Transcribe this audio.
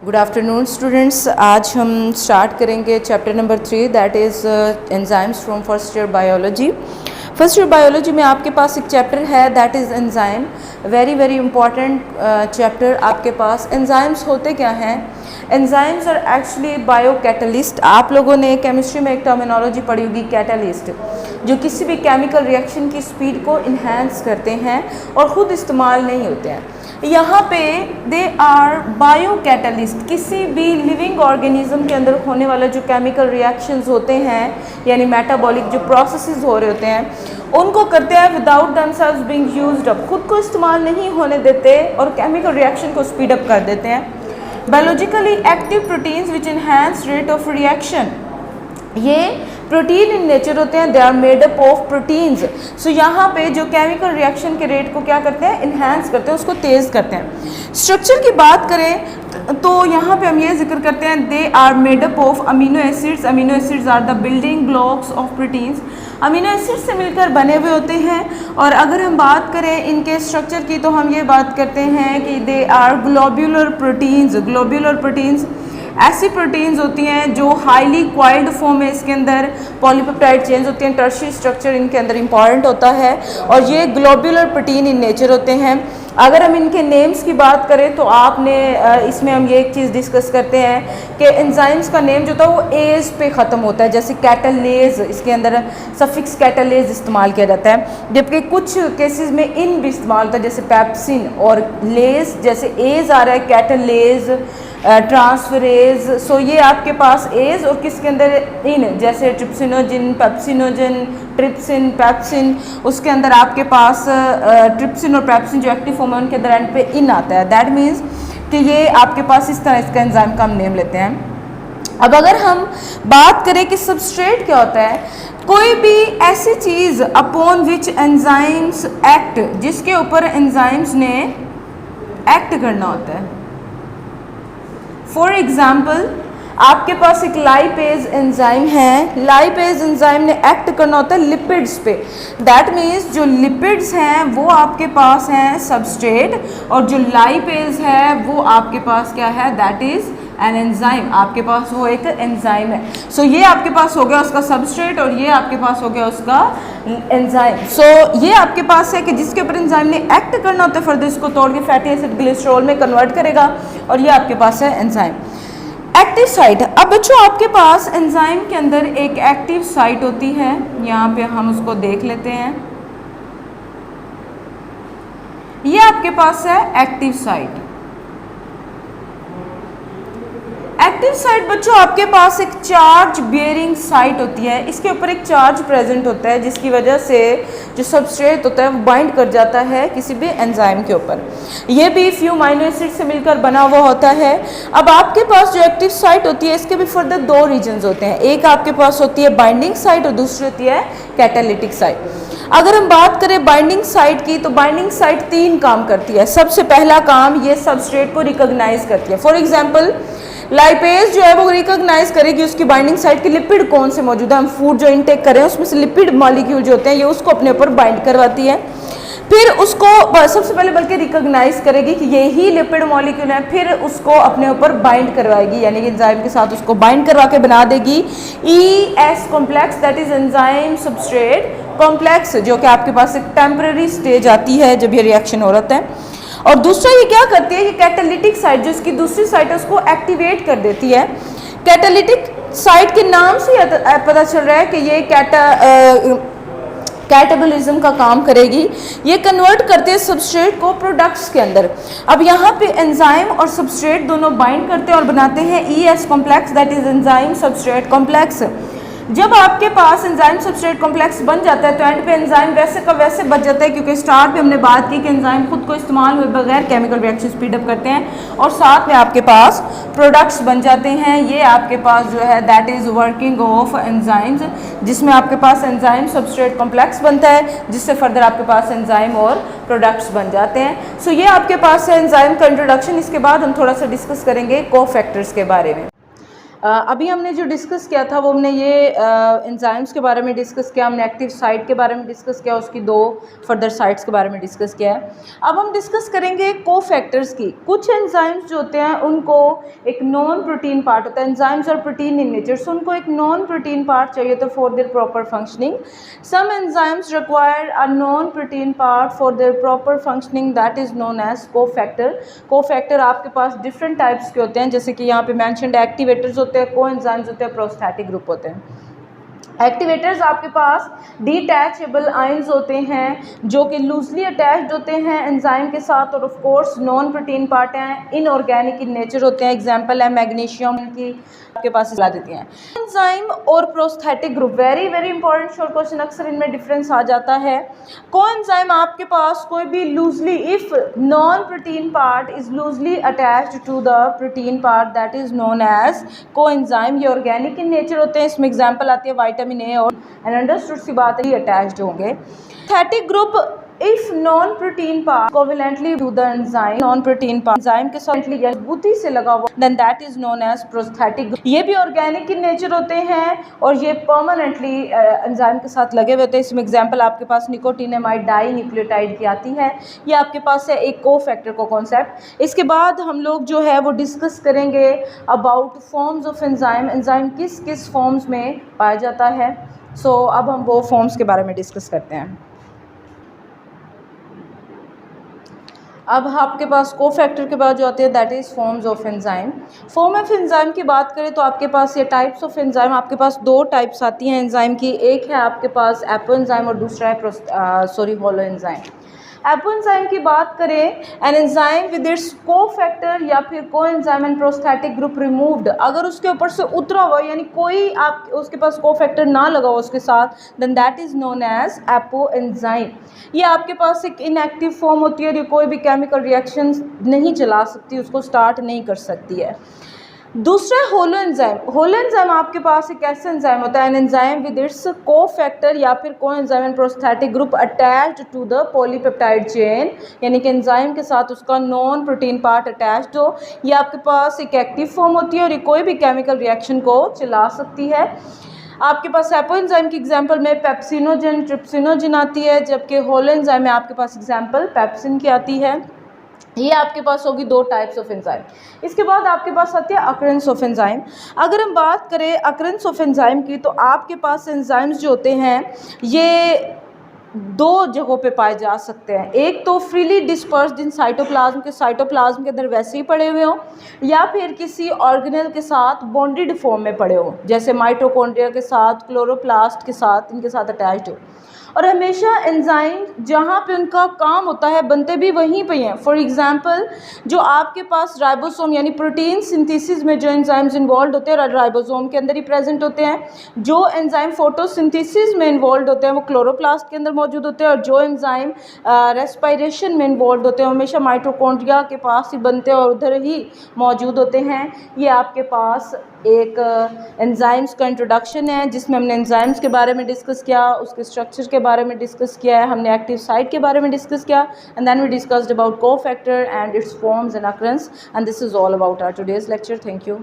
Good afternoon students. आज हम start करेंगे chapter number 3 that is enzymes from first year biology. First year biology में आपके पास एक चैप्टर है that is enzyme. Very very important chapter आपके पास। एंजाइम्स होते क्या हैं? Enzymes are actually bio catalyst. आप लोगों ने केमिस्ट्री में एक टर्मिनोलॉजी पढ़ी होगी कैटलिस्ट, जो किसी भी केमिकल रिएक्शन की स्पीड को इन्हेंस करते हैं और ख़ुद इस्तेमाल नहीं होते हैं। यहाँ पे दे आर बायो कैटलिस्ट। किसी भी लिविंग ऑर्गेनिज्म के अंदर होने वाला जो केमिकल रिएक्शंस होते हैं, यानी मेटाबॉलिक जो प्रोसेसेस हो रहे होते हैं, उनको करते हैं without themselves being used up. खुद को इस्तेमाल नहीं होने देते और केमिकल रिएक्शन को स्पीड अप कर देते हैं। Biologically active proteins which enhance rate of reaction, ये प्रोटीन इन नेचर होते हैं। They are made up of proteins. So यहाँ पे जो केमिकल रिएक्शन के रेट को क्या करते हैं? इन्हेंस करते हैं, उसको तेज़ करते हैं। स्ट्रक्चर की बात करें तो यहाँ पे हम ये जिक्र करते हैं they are made up of amino acids. Amino acids are the building blocks of proteins. Amino acid से मिलकर बने हुए होते हैं। और अगर हम बात करें इनके स्ट्रक्चर की तो हम ये बात करते हैं कि they are globular proteins. Globular proteins ऐसी प्रोटीन्स होती हैं जो हाईली क्वाइल्ड फॉर्म में इसके अंदर पॉलीपेप्टाइड चेन्स होती हैं। टर्शियरी स्ट्रक्चर इनके अंदर इंपॉर्टेंट होता है और ये ग्लोब्यूलर प्रोटीन इन नेचर होते हैं। अगर हम इनके नेम्स की बात करें तो आपने इसमें हम ये एक चीज़ डिस्कस करते हैं कि एंजाइम्स का नेम जो था वो एज पे ख़त्म होता है। जैसे कैटलेज, इसके अंदर सफिक्स कैटलेज इस्तेमाल किया जाता है, जबकि कुछ केसेस में इन भी इस्तेमाल होता है, जैसे पैप्सिन और लेज। जैसे एज आ रहा है कैटलेज, ट्रांसफरेज। सो ये आपके पास एज और किसके अंदर इन, जैसे ट्रिप्सिनोजिन, पेप्सिनोजिन, ट्रिप्सिन, पैप्सिन, उसके अंदर आपके पास ट्रिप्सिन और पैप्सिन जो एक्टिव फॉर्म है उनके अंदर एंड पे इन आता है। दैट मीन्स कि ये आपके पास इस तरह इसका एंजाइम का हम नेम लेते हैं। अब अगर हम बात करें कि सबस्ट्रेट क्या होता है, कोई भी ऐसी चीज़ अपॉन विच एंजाइम्स एक्ट, जिसके ऊपर एंजाइम्स ने एक्ट करना होता है। फॉर एग्जाम्पल आपके पास एक लाइपेज एंजाइम है। लाइपेज एंजाइम ने एक्ट करना होता है लिपिड्स पे। दैट मीन्स जो लिपिड्स हैं वो आपके पास हैं सबस्ट्रेट, और जो लाइपेज है वो आपके पास क्या है? That is an enzyme. आपके पास वो एक एंजाइम है। सो ये आपके पास हो गया उसका सबस्ट्रेट और ये आपके पास हो गया उसका एंजाइम। सो ये आपके पास है कि जिसके ऊपर एंजाइम ने एक्ट करना होता है, फर्दर इसको तोड़ के फैटी एसिड ग्लिसरॉल में कन्वर्ट करेगा और ये आपके पास है एंजाइम। Active site. अब बच्चों आपके पास एंजाइम के अंदर एक एक्टिव साइट होती है, यहाँ पे हम उसको देख लेते हैं। ये आपके पास है एक्टिव साइट। एक्टिव साइट बच्चों आपके पास एक चार्ज बियरिंग साइट होती है। इसके ऊपर एक चार्ज प्रेजेंट होता है जिसकी वजह से जो सबस्ट्रेट होता है वो बाइंड कर जाता है किसी भी एंजाइम के ऊपर। ये भी फ्यू अमीनो एसिड से मिलकर बना हुआ होता है। अब आपके पास जो एक्टिव साइट होती है इसके भी फर्दर दो रीजन्स होते हैं। एक आपके पास होती है बाइंडिंग साइट और दूसरी होती है कैटालिटिक साइट। अगर हम बात करें बाइंडिंग साइट की तो बाइंडिंग साइट 3 काम करती है। सबसे पहला काम ये सबस्ट्रेट को रिकॉग्नाइज करती है। फॉर एग्जाम्पल लाइपेज जो है वो रिकॉग्नाइज करेगी उसकी बाइंडिंग साइट के लिपिड कौन से मौजूद है। हम फूड जो इनटेक करें उसमें से लिपिड मॉलिक्यूल जो होते हैं ये उसको अपने ऊपर बाइंड करवाती है। फिर उसको सबसे पहले बल्कि रिकॉग्नाइज करेगी कि ये ही लिपिड मॉलिक्यूल है, फिर उसको अपने ऊपर बाइंड करवाएगी, यानी कि एंजाइम के साथ उसको बाइंड करवा के बना देगी ES complex, that is enzyme substrate complex, जो कि आपके पास एक टेम्पररी स्टेज आती है जब ये रिएक्शन हो रहा है। और दूसरा ये क्या करती है, ये कैटालिटिक साइट जो इसकी दूसरी साइट है उसको एक्टिवेट कर देती है। कैटालिटिक साइट के नाम से पता चल रहा है कि ये कैटाबोलिज्म का काम करेगी। ये कन्वर्ट करते हैं सबस्ट्रेट को प्रोडक्ट्स के अंदर। अब यहाँ पे एंजाइम और सबस्ट्रेट दोनों बाइंड करते हैं और बनाते हैं ES complex, that is enzyme substrate complex. जब आपके पास एंजाइम सबस्ट्रेट कॉम्प्लेक्स बन जाता है तो एंड पे एंजाइम वैसे का वैसे बच जाता है, क्योंकि स्टार्ट पे हमने बात की कि एंजाइम खुद को इस्तेमाल हुए बगैर केमिकल रिएक्शन स्पीड अप करते हैं और साथ में आपके पास प्रोडक्ट्स बन जाते हैं। ये आपके पास जो है that is working of enzymes, जिसमें आपके पास एंजाइम सबस्ट्रेट कॉम्प्लेक्स बनता है जिससे फर्दर आपके पास एंजाइम और प्रोडक्ट्स बन जाते हैं। सो ये आपके पास है एंजाइम का इंट्रोडक्शन। इसके बाद हम थोड़ा सा डिस्कस करेंगे कोफैक्टर्स के बारे में। अभी हमने जो डिस्कस किया था वो हमने ये एंजाइम्स के बारे में डिस्कस किया, हमने एक्टिव साइट के बारे में डिस्कस किया, उसकी 2 फर्दर साइट्स के बारे में डिस्कस किया है। अब हम डिस्कस करेंगे कोफैक्टर्स की। कुछ एंजाइम्स जो होते हैं उनको एक नॉन प्रोटीन पार्ट होता है, एंजाइम्स और प्रोटीन इन नेचर, सो उनको एक नॉन प्रोटीन पार्ट चाहिए तो for their proper functioning. Some enzymes require a non protein part for their proper functioning, that is known as cofactor. Cofactor आपके पास different types के होते हैं, जैसे कि यहाँ पे मैंशनड एक्टिवेटर्स होते हैं, कोएंजाइम्स होते हैं, प्रोस्थेटिक ग्रुप होते हैं। एक्टिवेटर्स आपके पास डिटैचेबल आयंस होते हैं जो कि लूजली अटैच्ड होते हैं एंजाइम के साथ, और of course non protein part हैं, इनऑर्गेनिक इन नेचर होते हैं। एग्जांपल है मैग्नीशियम की, आपके पास ला देती हैं। एंजाइम और prosthetic group, very very important short question, अक्सर इनमें डिफरेंस आ जाता है। कोएंजाइम आपके पास कोई भी loosely, if non protein part is loosely attached to the protein part, that is known as coenzyme. ये ऑर्गेनिक इन नेचर होते हैं, इसमें एग्जांपल आती है विटामिन ए और अंडरस्टूड सी बात है, अटैच्ड होंगे। Prosthetic group if non protein part covalently to the enzyme, non protein part enzyme के साथ मजबूती से लगा हुआ, then that is known as prosthetic group. ये भी ऑर्गेनिक इन नेचर होते हैं और ये परमानेंटली एंजाइम के साथ लगे हुए होते हैं। इसमें एग्जांपल आपके पास निकोटिनामाइड डाई न्यूक्लियोटाइड की आती है, ये आपके पास है एक कोफैक्टर का कॉन्सेप्ट। इसके बाद हम लोग जो है वो डिस्कस करेंगे about forms of enzyme, enzyme किस किस फॉर्म्स में पाया जाता है। सो अब हम वो फॉर्म्स के बारे में डिस्कस करते हैं। अब आपके पास कोफैक्टर के बाद जो आते हैं that is forms of enzyme. Form of enzyme की बात करें तो आपके पास ये टाइप्स ऑफ एंजाइम, आपके पास 2 टाइप्स आती हैं एंजाइम की। एक है आपके पास एपो एंजाइम और दूसरा है होलो एंजाइम। एपो एंजाइम की बात करें, N enzyme with its cofactor या फिर coenzyme and prosthetic group removed, अगर उसके ऊपर से उतरा हुआ यानी कोई आप उसके पास कोफैक्टर ना लगा हो उसके साथ, then that is known as apo enzyme. ये आपके पास एक इनएक्टिव फॉर्म होती है और ये कोई भी केमिकल रिएक्शन नहीं चला सकती, उसको स्टार्ट नहीं कर सकती है। दूसरा होलो एंजाइम। होलो एंजाइम आपके पास एक ऐसा एंजाइम होता है, an enzyme with its cofactor या फिर coenzyme and prosthetic group attached to the polypeptide chain, यानी कि एंजाइम के साथ उसका नॉन प्रोटीन पार्ट अटैच्ड हो। ये आपके पास एक एक्टिव फॉर्म होती है और ये कोई भी केमिकल रिएक्शन को चला सकती है। आपके पास एपो एंजाइम की एग्जांपल में पेप्सिनोजन, ट्रिप्सिनोजन आती है, जबकि होलो एंजाइम में आपके पास एग्जांपल पेप्सिन की आती है। ये आपके पास होगी 2 टाइप्स ऑफ एंजाइम। इसके बाद आपके पास आती है अकरेंस ऑफ एंजाइम। अगर हम बात करें अकरेंस ऑफ एंजाइम की तो आपके पास एंजाइम्स जो होते हैं ये 2 जगहों पे पाए जा सकते हैं। एक तो फ्रीली डिस्पर्स्ड इन साइटोप्लाज्म के अंदर वैसे ही पड़े हुए हों, या फिर किसी ऑर्गेनेल के साथ बॉन्डेड फॉर्म में पड़े हों, जैसे माइटोकॉन्ड्रिया के साथ, क्लोरोप्लास्ट के साथ, इनके साथ अटैच्ड हो। और हमेशा एंजाइम जहाँ पे उनका काम होता है बनते भी वहीं पे हैं। फॉर एग्जांपल जो आपके पास राइबोसोम यानी प्रोटीन सिंथेसिस में जो एंजाइम्स इन्वॉल्व होते हैं राइबोसोम के अंदर ही प्रेजेंट होते हैं। जो एंजाइम फोटोसिंथेसिस में इन्वॉल्व होते हैं वो क्लोरोप्लास्ट के अंदर मौजूद होते हैं, और जो एंजाइम रेस्पिरेशन में इन्वॉल्व होते हैं हमेशा माइटोकॉन्ड्रिया के पास ही बनते हैं और उधर ही मौजूद होते हैं। ये आपके पास एक एंजाइम्स का इंट्रोडक्शन है जिसमें हमने एंजाइम्स के बारे में डिस्कस किया, उसके स्ट्रक्चर के बारे में डिस्कस किया है, हमने एक्टिव साइट के बारे में डिस्कस किया, and then we discussed about cofactor and its forms and occurrence, and this is all about our today's lecture. Thank you.